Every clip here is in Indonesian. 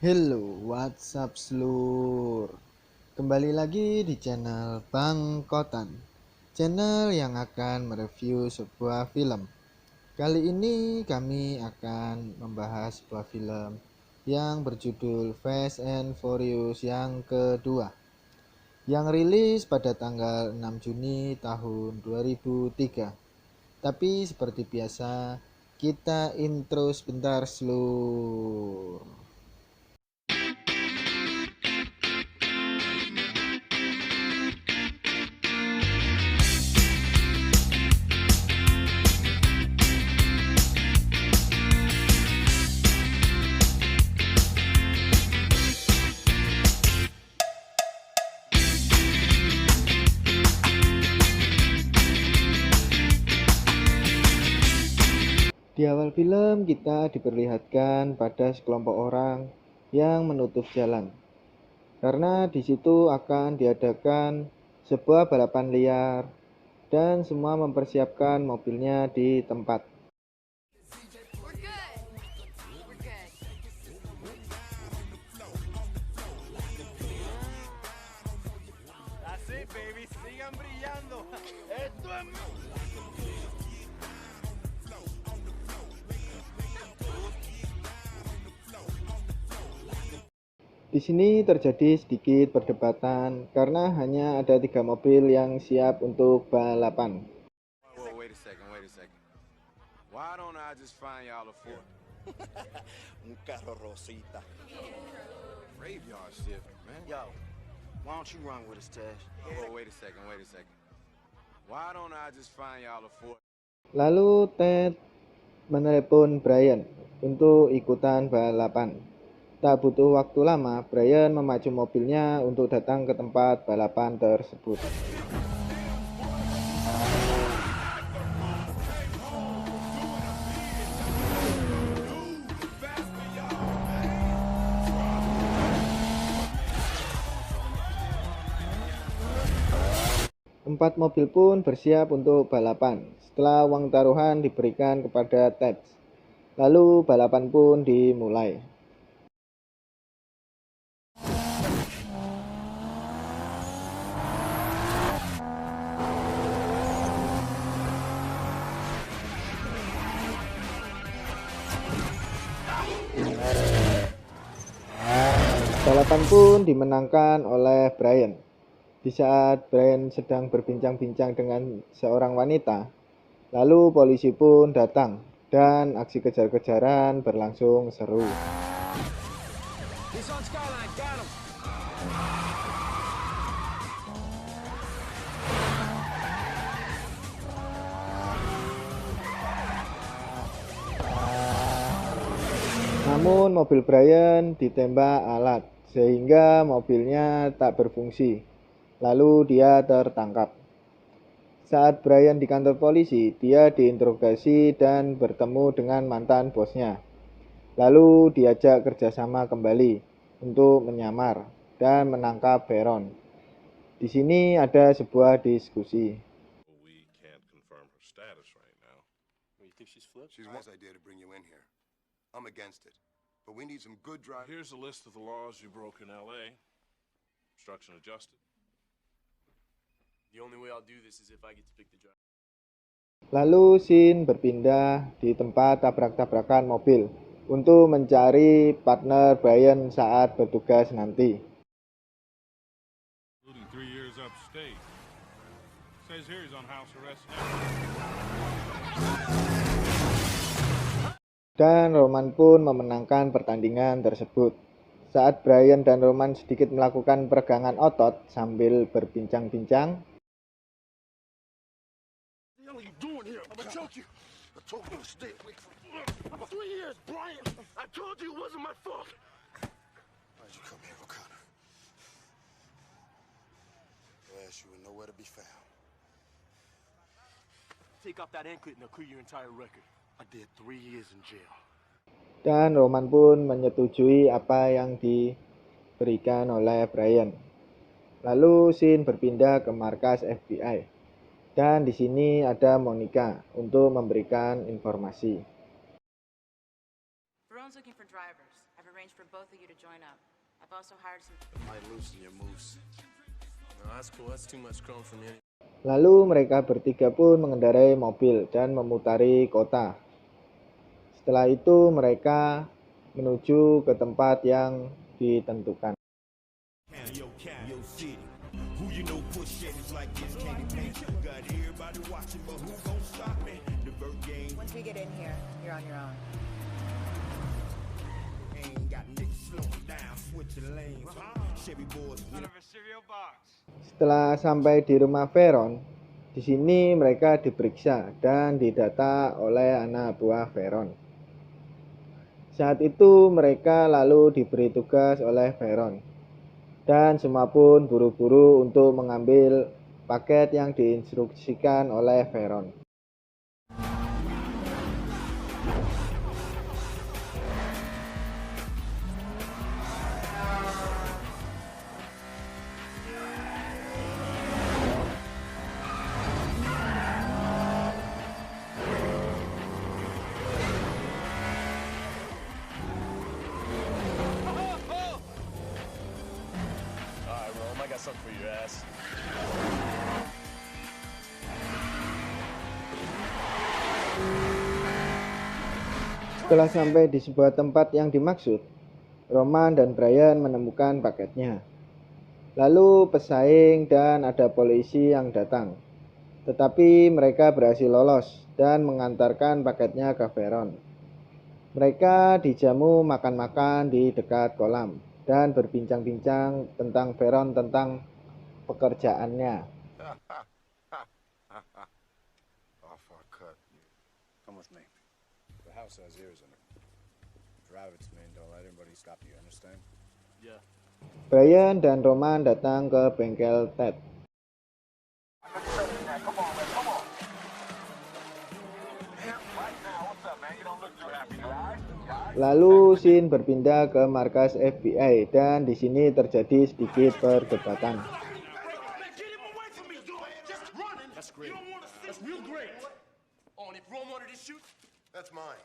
Hello, what's up seluruh? Kembali lagi di channel Bang Kotan, channel yang akan mereview sebuah film. Kali ini kami akan membahas sebuah film yang berjudul Fast and Furious yang kedua, yang rilis pada tanggal 6 Juni tahun 2003. Tapi seperti biasa, kita intro sebentar seluruh. Di awal film kita diperlihatkan pada sekelompok orang yang menutup jalan. Karena di situ akan diadakan sebuah balapan liar dan semua mempersiapkan mobilnya di tempat. We're good. We're good. That's it, baby. Sigan brillando. Esto es. Di sini terjadi sedikit perdebatan karena hanya ada 3 mobil yang siap untuk balapan. Whoa, wait a second, wait a second. Why don't I just find y'all a Ford? Un carro rosita. Graveyard shift, man. Yo, why don't you run with us, Tash? Whoa, wait a second, wait a second. Why don't I just find y'all a Ford? Lalu Ted menelepon Brian untuk ikutan balapan. Tak butuh waktu lama, Brian memacu mobilnya untuk datang ke tempat balapan tersebut. Empat mobil pun bersiap untuk balapan. Setelah uang taruhan diberikan kepada Ted, lalu balapan pun dimulai. Balapan pun dimenangkan oleh Brian. Di saat Brian sedang berbincang-bincang dengan seorang wanita, lalu polisi pun datang dan aksi kejar-kejaran berlangsung seru. He's on Skyline, got him. Namun mobil Brian ditembak alat sehingga mobilnya tak berfungsi. Lalu dia tertangkap. Saat Brian di kantor polisi, dia diinterogasi dan bertemu dengan mantan bosnya. Lalu diajak kerjasama kembali untuk menyamar dan menangkap Baron. Di sini ada sebuah diskusi. We can't confirm her status right now. You think she's flipped? She's one idea to bring you in here. I'm against it. But we need some good drivers. Here's a list of the laws you broke in LA. Obstruction adjusted. The only way I'll do this is if I get to pick the driver. Lalu scene berpindah di tempat tabrak-tabrakan mobil untuk mencari partner Brian saat bertugas nanti. Including 3 years upstate. Says here he's on house arrest now. Dan Roman pun memenangkan pertandingan tersebut. Saat Brian dan Roman sedikit melakukan peregangan otot sambil berbincang-bincang, What the hell are you doing here? I'm gonna choke you. I told you to stay away from me. 3 years, Brian. I told you it wasn't my fault. Why'd you come here, O'Connor? Last you were nowhere to be found. Take off that anklet and they'll clear your entire record. I did 3 years in jail. dan Roman pun menyetujui apa yang diberikan oleh Brian. Lalu scene berpindah ke markas FBI. Dan di sini ada Monica untuk memberikan informasi. Verone's looking for drivers. I've arranged for both of you to join up. I've also hired some... Might loosen your moves. No, that's cool. That's too much chrome for me. Lalu mereka bertiga pun mengendarai mobil dan memutari kota. Setelah itu mereka menuju ke tempat yang ditentukan. Once we get in here, you're on your own. Setelah sampai di rumah Veron, di sini mereka diperiksa dan didata oleh anak buah Veron. Saat itu mereka lalu diberi tugas oleh Veron, dan semua pun buru-buru untuk mengambil paket yang diinstruksikan oleh Veron. Something for your ass. Setelah sampai di sebuah tempat yang dimaksud, Roman dan Brian menemukan paketnya. Lalu pesaing dan ada polisi yang datang. Tetapi mereka berhasil lolos dan mengantarkan paketnya ke Veron. Mereka dijamu makan-makan di dekat kolam dan berbincang-bincang tentang Veron tentang pekerjaannya. Off our cut. Come with me. The house has ears in it. Drive its main, don't let anybody stop you, understand? Yeah. Brian dan Roman datang ke bengkel Ted. Lalu Shin berpindah ke markas FBI dan di sini terjadi sedikit perdebatan. That's great. That's real great. Oh, and if Rome wanted to shoot? That's mine.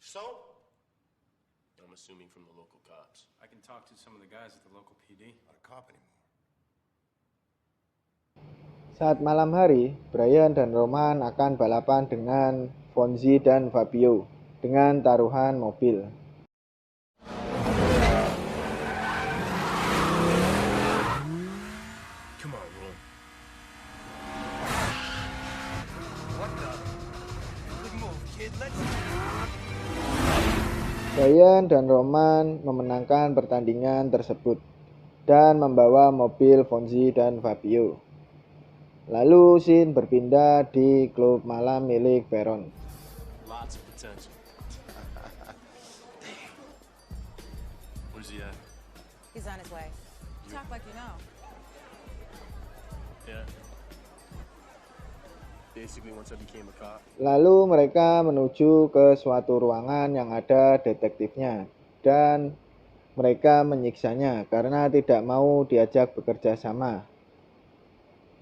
So? I'm assuming from the local cops. I can talk to some of the guys at the local PD. Not a cop anymore. Saat malam hari, Brian dan Roman akan balapan dengan Fonzie dan Fabio dengan taruhan mobil. Come on, Rome. Brian dan Roman memenangkan pertandingan tersebut dan membawa mobil Fonzie dan Fabio. Lalu Shin berpindah di klub malam milik Veron. Lots of potential. Where's he at? He's on his way. You talk like you know. Yeah. Basically, once I became a cop. Lalu mereka menuju ke suatu ruangan yang ada detektifnya dan mereka menyiksanya karena tidak mau diajak bekerja sama.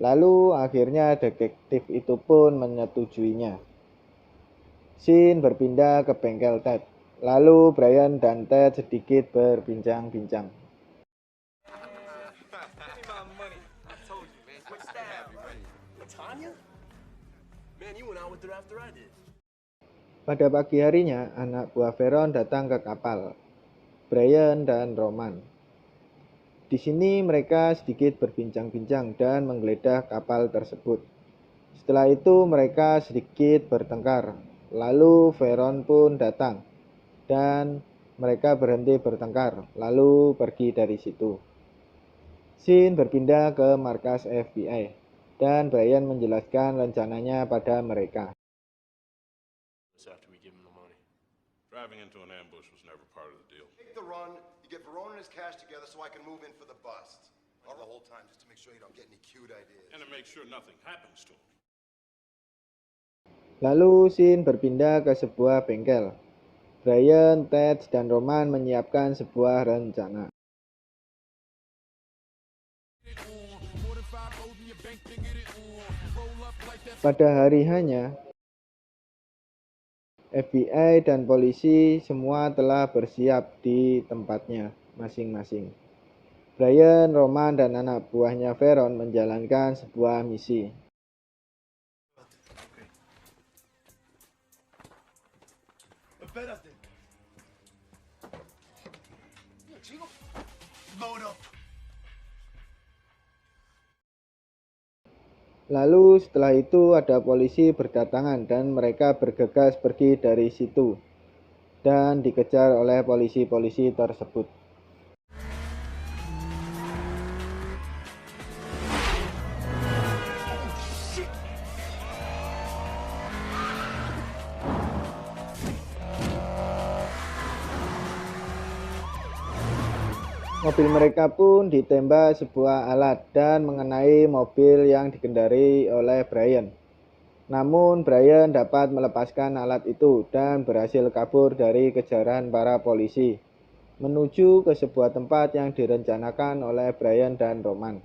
Lalu akhirnya detektif itu pun menyetujuinya. Shin berpindah ke bengkel Ted. Lalu Brian dan Ted sedikit berbincang-bincang. Tanya? Man, you went out with her after I did. Pada pagi harinya, anak buah Veron datang ke kapal. Brian dan Roman. Di sini mereka sedikit berbincang-bincang dan menggeledah kapal tersebut. Setelah itu mereka sedikit bertengkar. Lalu Veron pun datang dan mereka berhenti bertengkar lalu pergi dari situ. Shin berpindah ke markas FBI dan Brian menjelaskan rencananya pada mereka. After we give him the money. Driving into an ambush was never part of the deal. Take the run. You get Verona and his cash together so I can move in for the bust. All the whole time just to make sure you don't get any cute ideas. And to make sure nothing happens to him. Lalu Shin berpindah ke sebuah bengkel. Brian, Ted, dan Roman menyiapkan sebuah rencana. Pada hari hanya, FBI dan polisi semua telah bersiap di tempatnya masing-masing. Brian, Roman, dan anak buahnya Veron menjalankan sebuah misi. Lalu setelah itu ada polisi berdatangan dan mereka bergegas pergi dari situ dan dikejar oleh polisi-polisi tersebut. Mobil mereka pun ditembak sebuah alat dan mengenai mobil yang dikendarai oleh Brian. Namun Brian dapat melepaskan alat itu dan berhasil kabur dari kejaran para polisi menuju ke sebuah tempat yang direncanakan oleh Brian dan Roman.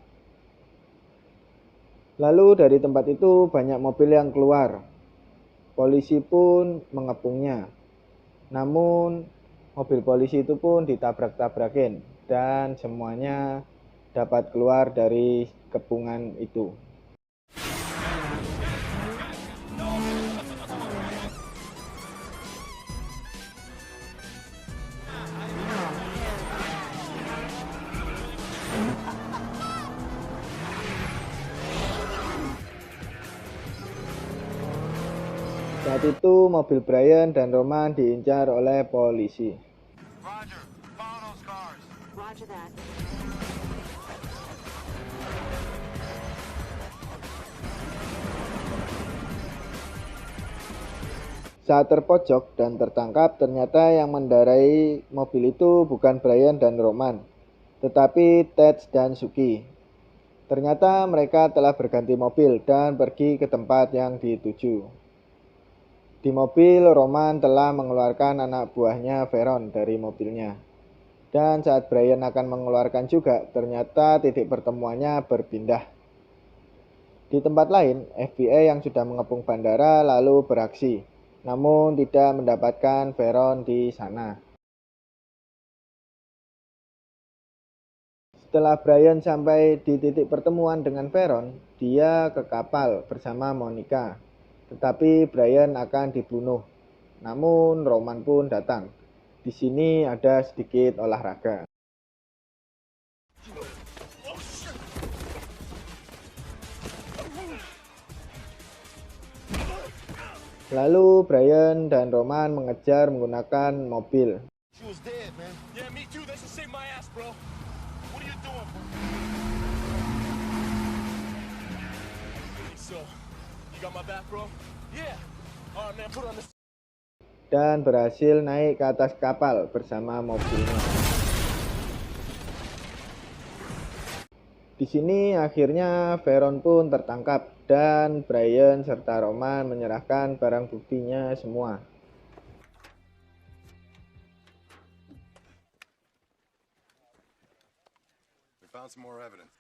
Lalu dari tempat itu banyak mobil yang keluar. Polisi pun mengepungnya. Namun mobil polisi itu pun ditabrak-tabrakin dan semuanya dapat keluar dari kepungan itu. Saat itu mobil Brian dan Roman diincar oleh polisi. Roger, follow those cars. Roger that. Saat terpojok dan tertangkap, ternyata yang mendarai mobil itu bukan Brian dan Roman, tetapi Ted dan Suki. Ternyata mereka telah berganti mobil dan pergi ke tempat yang dituju. Di mobil, Roman telah mengeluarkan anak buahnya Veron dari mobilnya. Dan saat Brian akan mengeluarkan juga, ternyata titik pertemuannya berpindah. Di tempat lain, FBI yang sudah mengepung bandara lalu beraksi, namun tidak mendapatkan Veron di sana. Setelah Brian sampai di titik pertemuan dengan Veron, dia ke kapal bersama Monica. Tetapi Brian akan dibunuh. Namun Roman pun datang. Di sini ada sedikit olahraga. Lalu Brian dan Roman mengejar menggunakan mobil. She was dead, man. Yeah, me too. That should save my ass, bro. What are you doing? So, you got my back, bro? Yeah. All right, man. Put on this. Dan berhasil naik ke atas kapal bersama mobilnya. Di sini akhirnya Veron pun tertangkap dan Brian serta Roman menyerahkan barang buktinya semua. We found some more evidence.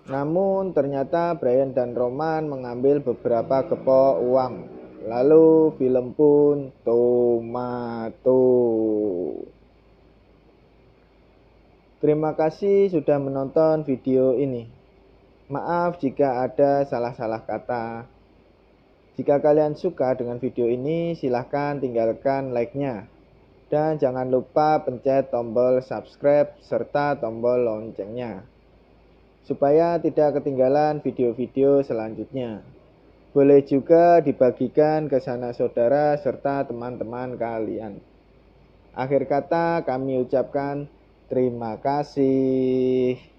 Namun ternyata Brian dan Roman mengambil beberapa gepok uang. Lalu film pun tomato. Terima kasih sudah menonton video ini. Maaf jika ada salah-salah kata. Jika kalian suka dengan video ini, silahkan tinggalkan like-nya. Dan jangan lupa pencet tombol subscribe serta tombol loncengnya, supaya tidak ketinggalan video-video selanjutnya. Boleh juga dibagikan ke sanak saudara serta teman-teman kalian. Akhir kata kami ucapkan terima kasih.